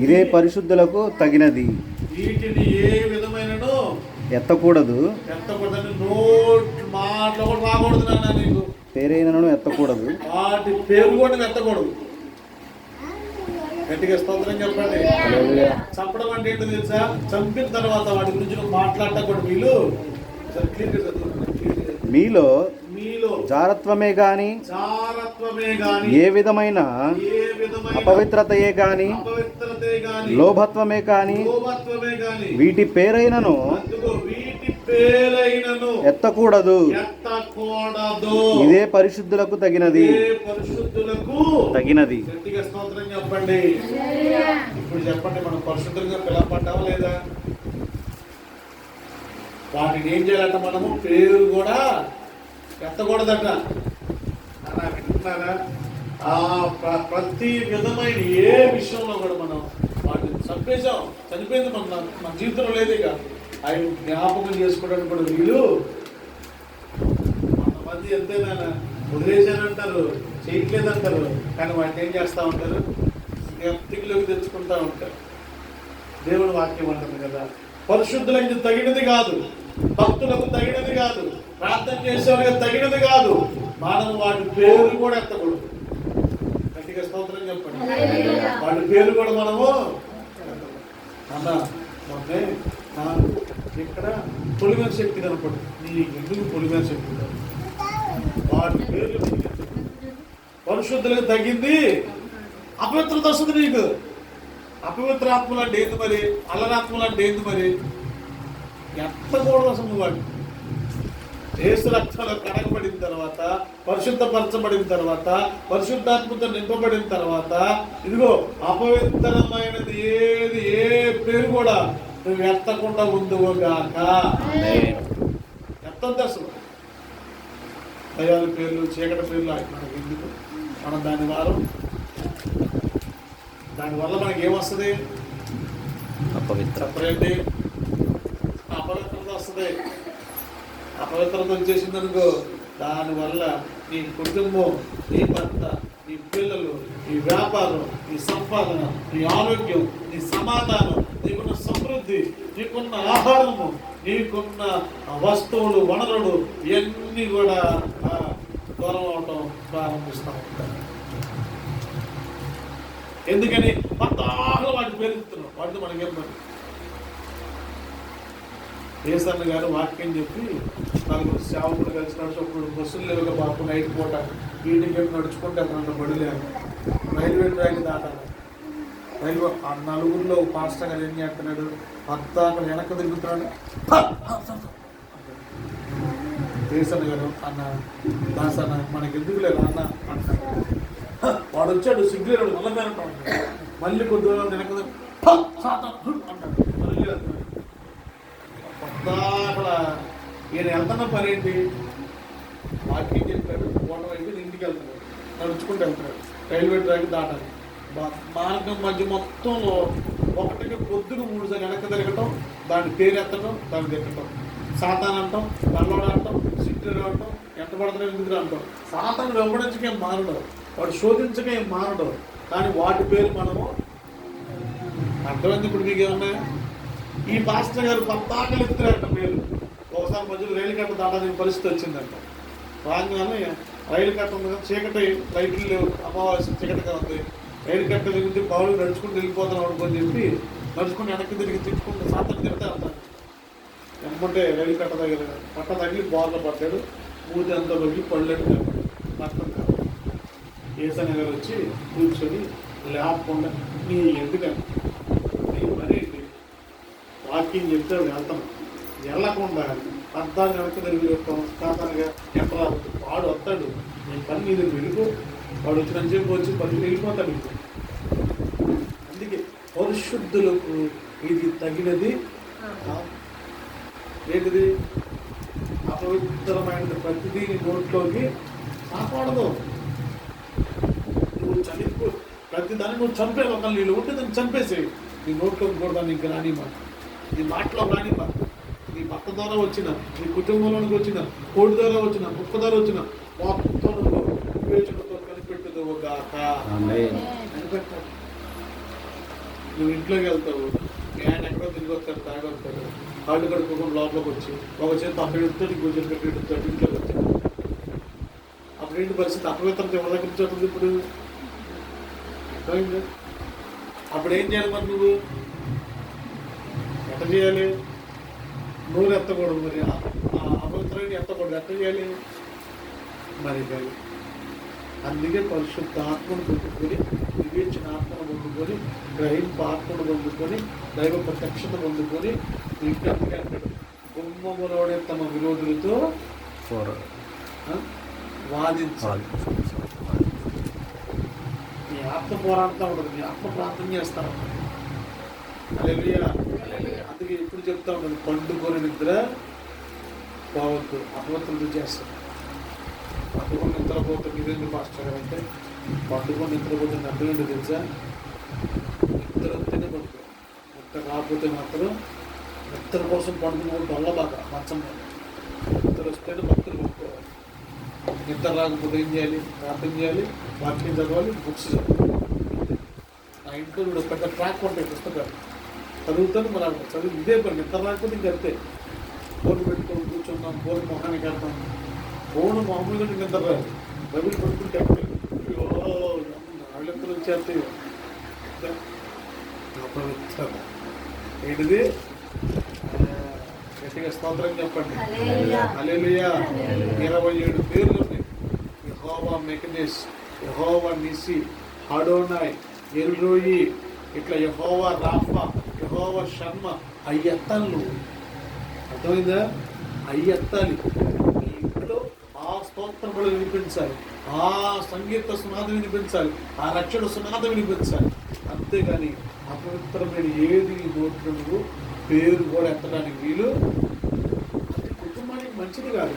ఇదే పరిశుద్ధులకు తగినది. వీటిని ఏ విధమైనను ఎత్తకూడదు, పేరైనను ఎత్తకూడదు, వాటి పేరు కూడా ఎత్తకూడదు. గట్టిగా స్తోత్రం చెప్పండి. చంపడం అంటే ఏంటో తెలుసా? చంపిన తర్వాత వాటి గురించి నువ్వు మాట్లాడటం కూడా మీలో జారత్వమే గాని ఏ విధమైన అపవిత్రతయే గాని లోభత్వమే గాని వీటి పేరైనను ఎత్తకూడదు, ఇదే పరిశుద్ధులకు తగినది. గట్టిగా స్తోత్రం చెప్పండి. ఇప్పుడు చెప్పండి, మనం పరిశుద్ధంగా పిలవబడ్డావా లేదా? వాటిని ఏం చేయాలంట మనము పేరు కూడా ఎత్తకూడదట. అలా వింటున్నారా? ప్రతి విధమైన ఏ విషయంలో కూడా మనం వాటిని చంపేశాం, చనిపోయింది మన జీవితంలో లేదు. ఇక అవి జ్ఞాపకం చేసుకోవడానికి కూడా వీలు. కొంతమంది ఎంతైనా వదిలేశానంటారు, చేయట్లేదంటారు, కానీ వాటిని ఏం చేస్తూ ఉంటారు? జ్ఞప్తిలోకి తెచ్చుకుంటూ ఉంటారు. దేవుడు వాక్యం అంటుంది కదా, పరిశుద్ధులకు తగినది కాదు, భక్తులకు తగినది కాదు, ప్రార్థన చేసేవారికి తగినది కాదు, మనం వాటి పేరు కూడా ఎత్తకూడదు. గట్టిగా స్తోత్రం చెప్పండి. వాటి పేరు కూడా మనము అన్న మొన్నే నాకు ఇక్కడ పొలిమేర శక్తి కనపడు. నీకు ఎందుకు పొలిమేర శక్తి కాదు? వాటి పేర్లు పరిశుద్ధులకు తగ్గింది అపవిత్రత వస్తుంది. నీకు అపవిత్ర ఆత్మలు అంటే ఏంది మరి? అల్లరాత్మలు అంటే ఏంది మరి? ఎత్తకూడదు అసలు. వాడు యేసు రక్తంలో కడగబడిన తర్వాత, పరిశుద్ధపరచబడిన తర్వాత, పరిశుద్ధాత్మతో నింపబడిన తర్వాత, ఇదిగో అపవిత్రమైనది ఏది, ఏ పేరు కూడా నువ్వు ఎత్తకుండా ఉందువుగాక. ఎత్తంది అసలు. దయాల పేర్లు, చీకటి పేర్లు మనకి ఎందుకు? మనం దానివల్ల మనకి ఏమొస్తుంది? చెప్పండి, అపవిత్రత వస్తుంది. అపవిత్రత వచ్చేసింది అనుకో, దానివల్ల నీ కుటుంబం, నీ భర్త, నీ పిల్లలు, నీ వ్యాపారం, నీ సంపాదన, నీ ఆరోగ్యం, నీ సమాధానం, నీకున్న సమృద్ధి, నీకున్న ఆహారము, నీకున్న వస్తువులు, వనరులు ఇవన్నీ కూడా దూరం అవటం ప్రారంభిస్తూ ఉంటారు. ఎందుకని? పద్దాలు వాటి పేరుతున్నాం. వాటితో మనకేం పని? ఏసన్న గారు వాక్యం చెప్పి నలుగురు సేవకుడు కలిసి నడుచుకున్నాడు. బస్సులు లేవుగా బాబు, నైట్ పూట ఈటింగ్ చెప్పి నడుచుకుంటే అక్కడ బడిలేము. రైల్వే ట్రాక్ దాటాలి. రైల్వే ఆ నలుగురిలో పాస్టర్ గారు ఏం చేస్తున్నాడు? అంతా అక్కడ వెనక్కి తిరుగుతున్నాడు. ఏసన్న గారు అన్న దాసన్న మనకి ఎందుకు లేదు అన్న అంటాడు. వాడు వచ్చాడు, సిగ్గులేడు, మళ్ళీ మళ్ళీ కొద్ది రోజులు వెనక్కి అంటాడు. మళ్ళీ అక్కడ ఈయన వెళ్తున్న పని ఏంటి? వాకింగ్ చెప్పాడు, ఓటర్ అయిపోయి ఇంటికి వెళ్తున్నాడు, నడుచుకుంటూ వెళ్తున్నాడు. రైల్వే ట్రాక్ దాటాలి. మార్గం మధ్య మొత్తంలో ఒకటికి పొద్దున 3 సార్లు వెనక్కి తిరగటం, దాని పేరు ఎత్తడం, దాన్ని తిరగటం, సాతాన్ అంటాం, నల్లోడు అంటాం, సిగ్గులు అంటాం, ఎంత పడుతున్నాం ఎందుకు అంటాం. సాతాను వెంబడించకేం మారడం, వాడు శోధించకేం మారడం, కానీ వాటి పేరు మనము అర్థమైంది. ఇప్పుడు మీకు ఏమన్నా ఈ పాస్టర్ గారు పత్తాకలు ఎత్తుతారంట పేరు. ఒకసారి మధ్యలో రైలు కట్ట దాటాల్సిన పరిస్థితి వచ్చిందంట. రాగానే రైలు కట్ట ఉంది కదా, చీకటి, లైట్లు లేవు, అమావాస్య చీకటిగా ఉంది. రైలు కట్ట దగ్గర బావులు నడుచుకుంటూ వెళ్ళిపోతున్నాం అనుకోని చెప్పి నడుచుకుంటూ వెనక్కి తిరిగి తిట్టుకుంటూ సాతం తిరిగితే అంటారు. ఎమ్మంటే రైలు కట్ట దగ్గర పట్ట తగిలి బాగా పడ్డాడు. మూతి అంతా పగిలి పళ్ళెట్టు పట్టం కాదు. ఏసన్న గారు వచ్చి కూర్చొని లేకుండా నీ ఎందుకని నీ పని ఏంటి? వాకింగ్ చెప్తే వెళ్తాం, వెళ్ళకుండా అర్థాన్ని వెనక్కి తిరిగి చెప్తాం. సాధారణంగా ఎట్లా వాడు వస్తాడు, నీ పని మీద వెళ్ళిపో. వాడు వచ్చిన చెప్పి వచ్చి పని వెళ్ళిపోతాడు. అందుకే పరిశుద్ధులకు ఇది తగినది ఏంటిది? అపవిత్రమైన ప్రతిదీ నీ నోట్లోకి రాకూడదు. నువ్వు చనిపో, ప్రతిదాన్ని నువ్వు చంపే ఒకళ్ళు నీళ్ళు ఉంటే దాన్ని చంపేసేవి. నీ నోట్లోకి కూడా దాన్ని ఇంకా రానివ్వ, నీ మాటలో రానివ్వ. నీ భర్త ద్వారా వచ్చిన, నీ కుటుంబంలోనికి వచ్చిన, కోడి ద్వారా వచ్చిన, ముక్క ద్వారా వచ్చిన మొత్తం వివేచనతో కనిపెట్టుదు గాక. కనిపెట్టాలి. నువ్వు ఇంట్లోకి వెళ్తావు, మీ ఆయన ఎక్కడో తిరిగి వస్తాడు, తాగి వస్తాడు, కాళ్ళు కడుక్కోకుండా లోపలికి వచ్చి ఒక చేతి అప్పుడు ఎడుతాడు, ఇంకో చేతి పెట్టి ఎడుతాడు, ఇంట్లోకి వచ్చాడు. అప్పుడు ఏంటి పరిస్థితి? అపవిత్రత ఎవరి దగ్గర నుంచి అవుతుంది? ఇప్పుడు అప్పుడు ఏం చేయాలి మరి? నువ్వు ఎట్ట చేయాలి? నూనె ఎత్తకూడదు. మరి అపవిత్రాన్ని ఎత్తకూడదు. ఎట్ట చేయాలి మరి? అందుకే పరిశుద్ధ ఆత్మను పొందుకొని, వివేచన ఆత్మను పొందుకొని, గ్రహింపు ఆత్మను పొందుకొని, దైవ ప్రత్యక్షత పొందుకొని, ఇంటి అందుకే అంటాడు, గుమ్మములోనే తమ విరోధులతో వాదించాలి. నీ ఆత్మ పోరాడుతూ ఉండదు, నీ ఆత్మ ప్రార్థన చేస్తా ఉండదు. హల్లెలూయా. అందుకే ఎప్పుడు చెప్తా ఉండదు, పండుకొని నిద్ర పోవద్దు, అపవిత్రత చేస్తారు. పండుకొని నిద్రపోతుంది ఇదేంటి మాస్టర్ గారు అంటే, పండుకొని నిద్రపోతుంది అర్థమేంటో తెలుసా? నిద్ర వస్తేనే పడుకో, నిద్ర రాకపోతే మాత్రం నిద్ర కోసం పండుకుని దొల్లబాగా మంచం మీద. నిద్ర వస్తేనే భక్తులు పడుకోవాలి. నిద్ర రాకపోతే ఏం చేయాలి? ప్రార్థన చేయాలి, వాక్యం చదవాలి, బుక్స్ చదవాలి. నా ఇంట్లో కూడా పెద్ద ట్రాక్ ఉంటాయి పుస్తకాలు చదువుతాను, మరి చదువు ఇదే పని. నిద్ర రాకపోతే ఇంకంతే. ఫోన్ పెట్టుకొని కూర్చున్నాం, ఫోన్ మొహానికి వెళ్తాం. ఫోన్ మామూలుగా నిద్ర రాదు, బైబిల్ పడుకుంటే వాళ్ళెందరూ వచ్చేస్తే ఏంటిది? గట్టిగా స్తోత్రం చెప్పండి. హల్లెలూయా. 27 పేర్లు ఉన్నాయి. యెహోవా మెకనెస్, యెహోవా నిసి, అడోనాయ్, ఎల్రోయి, ఇట్లా యెహోవా రాఫా, యెహోవా షర్మ. అయ్యెత్తాలు, అర్థమైందా? అయ్యెత్తాలి. ఈ ఇంట్లో ఆ స్తోత్రములు వినిపించాలి, ఆ సంగీత సునాదం వినిపించాలి, ఆ రక్షణ సునాదం వినిపించాలి. అంతేగాని అపవిత్రమైన ఏది నోట్లో నువ్వు పేరు కూడా ఎత్తడానికి వీలు. అది కుటుంబానికి మంచిది కాదు,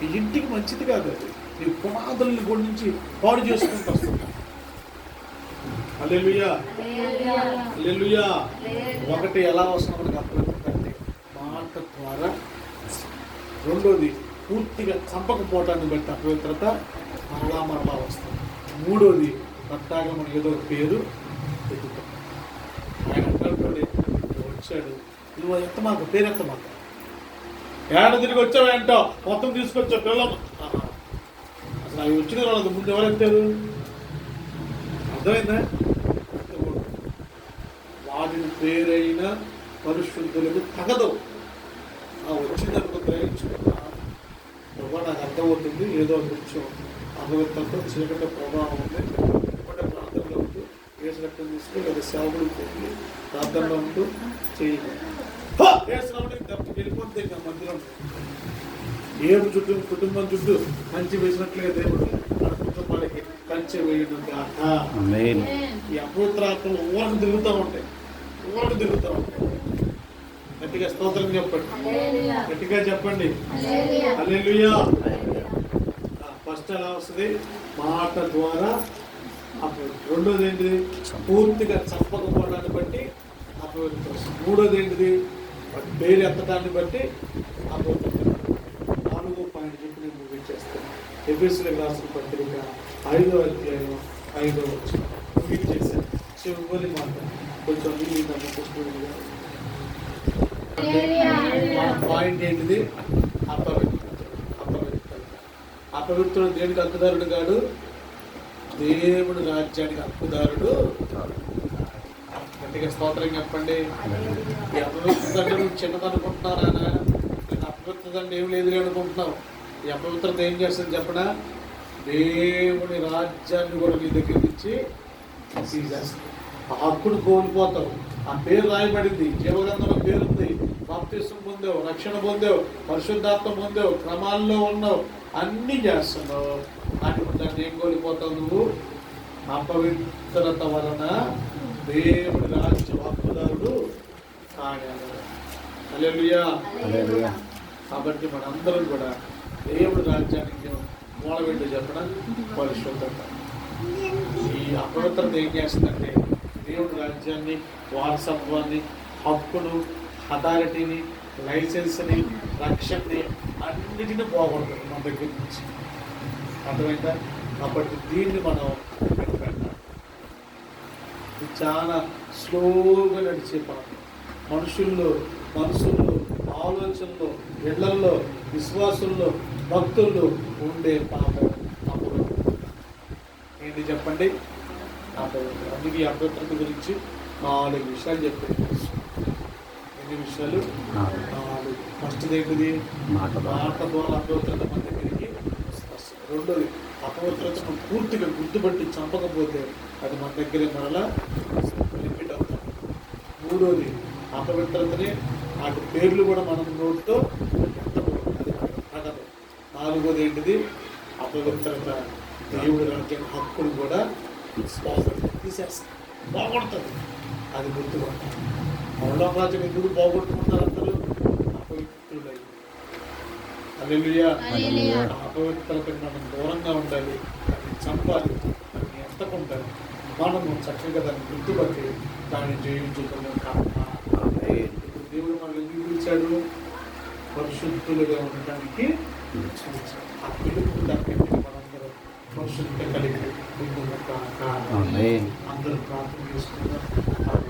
ఈ ఇంటికి మంచిది కాదు. అది నీ పునాదుల్ని కూడా నుంచి పాడు చేసుకుంటూ వస్తుంది. హల్లెలూయా, హల్లెలూయా. ఒకటి ఎలా వస్తుంది మనకి అపవిత్రత అంటే మాట ద్వారా. రెండోది పూర్తిగా చంపకపోవటాన్ని బట్టి అపవిత్రత మరలా వస్తుంది. మూడోది కొత్తగా మనం ఏదో ఒక పేరు పెట్టుకుంటాం. ఆయన అంటాడు, వచ్చాడు, నువ్వు ఎత్తమాక, పేరు ఎత్తమాక, ఏడ తిరిగి వచ్చావు ఏంటో మొత్తం తీసుకొచ్చావు పిల్లలు. అసలు అవి వచ్చిన వాళ్ళకి ముందు ఎవరు ఎత్తారు? అర్థమైందా? వాటిని పేరైన పరిశుద్ధులకు తగదు. వచ్చిందనుకో గ్రహించుకున్నా, నాకు అర్థమవుతుంది ఏదో కొంచెం అపవిత్రతో చీకటి ప్రభావం ఉంది. ఇప్పటి ప్రాంతంలో ఉంటూ ఏసు రక్తం తీసుకుని లేదా సేవకుడు పోయి ప్రాంతంలో ఉంటూ చేయాలి. వెళ్ళిపోతే ఇంకా మధ్యలో ఏడు చుట్టూ కుటుంబం చుట్టూ కంచి వేసినట్లుగా దేవుడు మన కుటుంబానికి కంచె వేయడం కాక. ఈ అపవిత్రాత్మలు ఊరకు తిరుగుతూ ఉంటాయి, ఊరకు తిరుగుతూ ఉంటాయి. గట్టిగా స్తోత్రం చెప్పండి, గట్టిగా చెప్పండి. హల్లెలూయా. ఫస్ట్ ఎలా వస్తుంది? మాట ద్వారా అపవిత్రం. రెండోది ఏంటిది? పూర్తిగా చంపకపోవడాన్ని బట్టి అపవిత్రం. మూడోది ఏంటిది? పేరు ఎత్తడాన్ని బట్టి అపవిత్రం. 4వ పాయింట్ చెప్పి నేను ముగించేస్తాను. ఎఫెసీయులకు రాసిన పత్రిక 5వ అధ్యాయం 5వ వచనం ముగించేశాను. చివరి మాట కొంచెం పాయింట్ ఏంటిది? అపవిత్రత. అపవిత్రుడు దేనికి హక్కుదారుడు కాడు? దేవుడు రాజ్యానికి హక్కుదారుడు. గట్టిగా స్తోత్రం చెప్పండి. ఈ అపవిత్రత అంటే నువ్వు చిన్నదనుకుంటున్నారా? నేను అపవిత్రత అంటే ఏం లేదు అనుకుంటున్నావు. ఈ అపవిత్రత ఏం చేస్తుంది చెప్పనా? దేవుని రాజ్యాన్ని కూడా నీ దగ్గర నుంచి తీసేస్తుంది. ఆ హక్కును కోల్పోతావు. ఆ పేరు రాయబడింది, జీవగ్రంథంలో పేరుంది, బాప్తిసం పొందావు, రక్షణ పొందావు, పరిశుద్ధాత్మ పొందావు, క్రమాల్లో ఉన్నావు, అన్నీ చేస్తున్నావు. దాన్ని ఏం కోల్పోతావు నువ్వు? అపవిత్రత వలన దేవుడి రాజ్య హక్కుదారుడు కాడాడు. హల్లెలూయా. కాబట్టి మనందరం కూడా దేవుడి రాజ్యానికి మూలవేంటో చెప్పడం పరిశుద్ధత. ఈ అపవిత్రత ఏం చేస్తుందంటే దేవుడి రాజ్యాన్ని, వారసత్వాన్ని, హక్కును, అథారిటీని, లైసెన్స్ని, రక్షణని అన్నిటినీ పోగొడుతుంది మన దగ్గర నుంచి. అర్థమైందా? కాబట్టి దీన్ని మనం పెట్టాలి. ఇది చాలా స్లోగా నడిచే పని. మనుషుల్లో, మనసుల్లో, ఆలోచనలో, ఇళ్లల్లో, విశ్వాసుల్లో, భక్తుల్లో ఉండే పాపం అపవిత్రత. ఏంటి చెప్పండి? అపవిత్రత. అందుకే ఈ అపవిత్రత గురించి 4 విషయాలు చెప్పారు. ఎన్ని విషయాలు? 4. ఫస్ట్ ఏంటిది? మాట ద్వారా అపవిత్రత మన దగ్గరికి వస్తుంది. రెండోది, అపవిత్రతను పూర్తిగా గుర్తుపట్టి చంపకపోతే అది మన దగ్గరే మరలా రిపీట్ అవుతాం. మూడోది, అపవిత్రతని వాటి పేర్లు కూడా మనం నోటితో ఎత్తకూడదు, అది తగదు. 4వది ఏంటిది? అపవిత్రత దేవుడి రాజ్యం హక్కును కూడా తీసేస్తుంది, పోగొడుతుంది. అది గుర్తుపడతాం. పరలోక రాజ్యం ఎందుకు పోగొట్టుకుంటారు? అందరూ అపవిత్రులై హల్లెలూయా. హల్లెలూయా. అపవిత్రతకు మనం దూరంగా ఉండాలి, దాన్ని చంపాలి, దాన్ని ఎత్తకుండాలి. మనము చక్కగా దాన్ని గుర్తుపట్టి దాన్ని జయించుకునే ఇప్పుడు దేవుడు మనల్ని ఎందుకు పిలిచాడు? పరిశుద్ధులుగా ఉండటానికి పిలిచాడు. ఆ పిలుపు దానికి మనందరూ పరిశుద్ధ కలిగి ముందుకు కాక. ఆమేన్. అందరూ ప్రార్థన చేసుకుందాం.